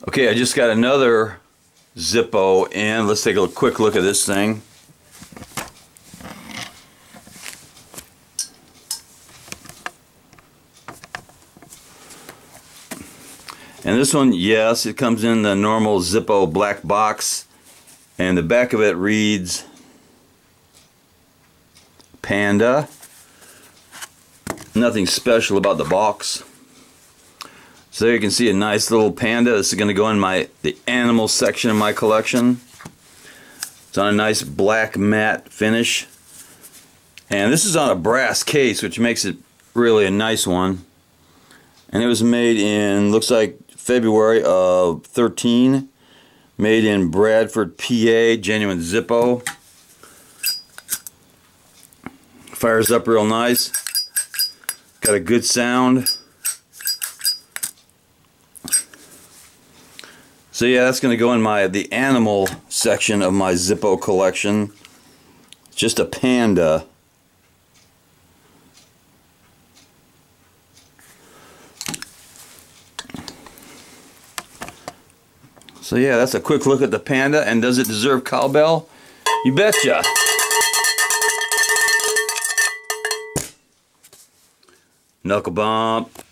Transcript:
Okay, I just got another Zippo in. Let's take a quick look at this thing. And this one, yes, it comes in the normal Zippo black box, and the back of it reads Panda. Nothing special about the box. So there you can see a nice little panda. This is going to go in the animal section of my collection. It's on a nice black matte finish. And this is on a brass case, which makes it really a nice one. And it was made in, looks like February of 13. Made in Bradford, PA, genuine Zippo. Fires up real nice. Got a good sound. So yeah, that's going to go in the animal section of my Zippo collection. It's just a panda. So yeah, that's a quick look at the panda. And does it deserve cowbell? You betcha. Knuckle bump.